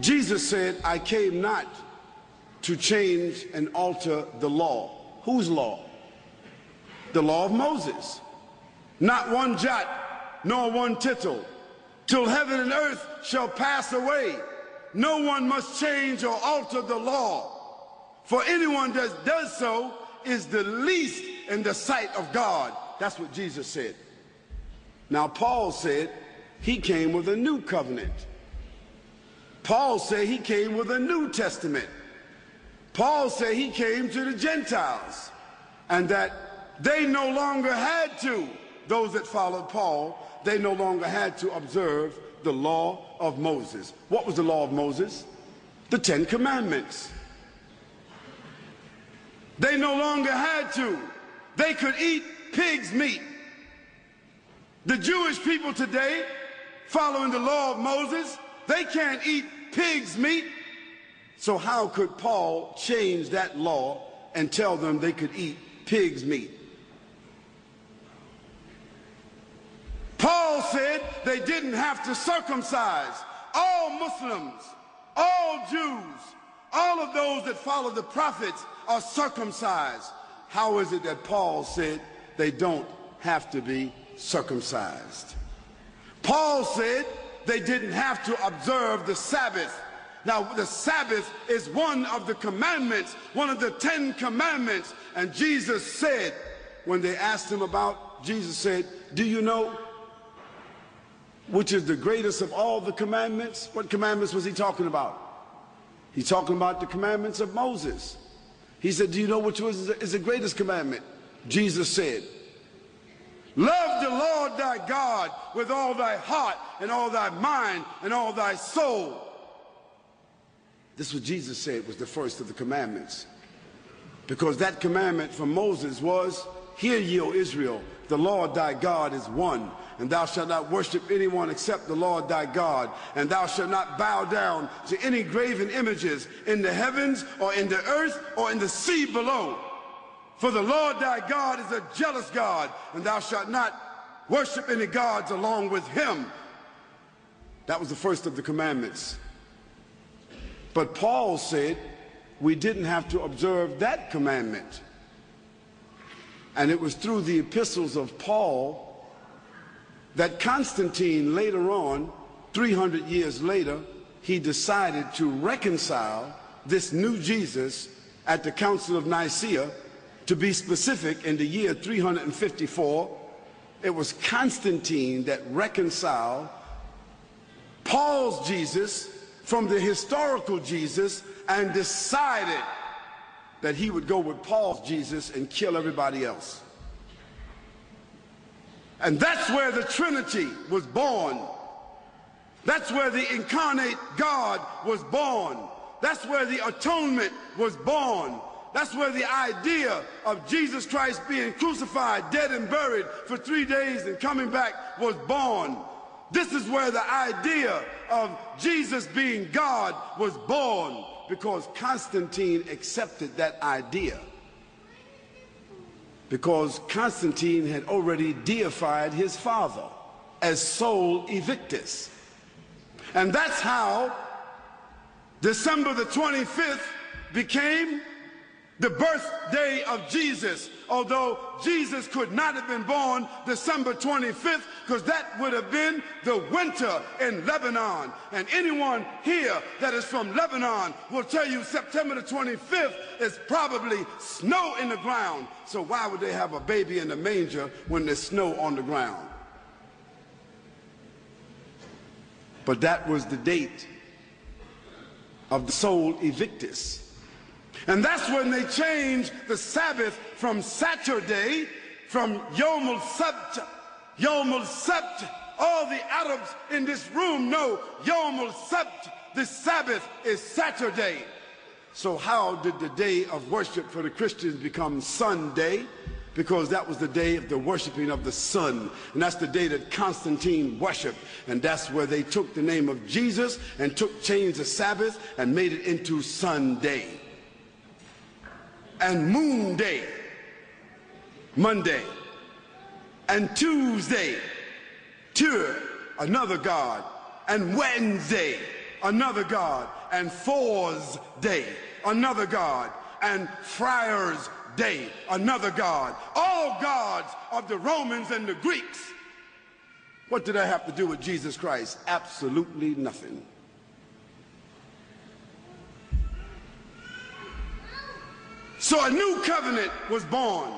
Jesus said, I came not to change and alter the law. Whose law? The law of Moses. Not one jot, nor one tittle, till heaven and earth shall pass away. No one must change or alter the law. For anyone that does so is the least in the sight of God. That's what Jesus said. Now, Paul said he came with a new covenant. Paul said he came with a New Testament. Paul said he came to the Gentiles, and that they no longer had to, those that followed Paul, they no longer had to observe the law of Moses. What was the law of Moses? The 10 Commandments. They no longer had to. They could eat pig's meat. The Jewish people today, following the law of Moses, they can't eat pig's meat. So how could Paul change that law and tell them they could eat pig's meat? Paul said they didn't have to circumcise. All Muslims, all Jews, all of those that follow the prophets are circumcised. How is it that Paul said they don't have to be circumcised? Paul said they didn't have to observe the Sabbath. Now, the Sabbath is one of the commandments, one of the 10 commandments. And Jesus said, when they asked him about, Jesus said, do you know which is the greatest of all the commandments? What commandments was he talking about? He's talking about the commandments of Moses. He said, do you know which is the greatest commandment? Jesus said, love the Lord thy God with all thy heart and all thy mind and all thy soul. This is what Jesus said was the first of the commandments. Because that commandment from Moses was, hear ye, O Israel, the Lord thy God is one, and thou shalt not worship anyone except the Lord thy God, and thou shalt not bow down to any graven images in the heavens or in the earth or in the sea below. For the Lord thy God is a jealous God, and thou shalt not worship any gods along with him. That was the first of the commandments. But Paul said we didn't have to observe that commandment. And it was through the epistles of Paul that Constantine later on, 300 years later, he decided to reconcile this new Jesus at the Council of Nicaea. To be specific, in the year 354, it was Constantine that reconciled Paul's Jesus from the historical Jesus and decided that he would go with Paul's Jesus and kill everybody else. And that's where the Trinity was born. That's where the incarnate God was born. That's where the atonement was born. That's where the idea of Jesus Christ being crucified, dead and buried for 3 days and coming back was born. This is where the idea of Jesus being God was born, because Constantine accepted that idea. Because Constantine had already deified his father as Sol Invictus. And that's how December the 25th became the birthday of Jesus, although Jesus could not have been born December 25th, because that would have been the winter in Lebanon. And anyone here that is from Lebanon will tell you September the 25th is probably snow in the ground. So why would they have a baby in the manger when there's snow on the ground? But that was the date of the Sol Invictus. And that's when they changed the Sabbath from Saturday, from Yom al-Sabt. Yom al-Sabt, all the Arabs in this room know Yom al-Sabt, the Sabbath is Saturday. So how did the day of worship for the Christians become Sunday? Because that was the day of the worshiping of the sun. And that's the day that Constantine worshiped. And that's where they took the name of Jesus and changed the Sabbath and made it into Sunday. And Moon Day, Monday, and Tuesday, another god, and Wednesday, another God, and Thor's Day, another God, and Friar's Day, another God. All gods of the Romans and the Greeks. What did that have to do with Jesus Christ? Absolutely nothing. So a new covenant was born.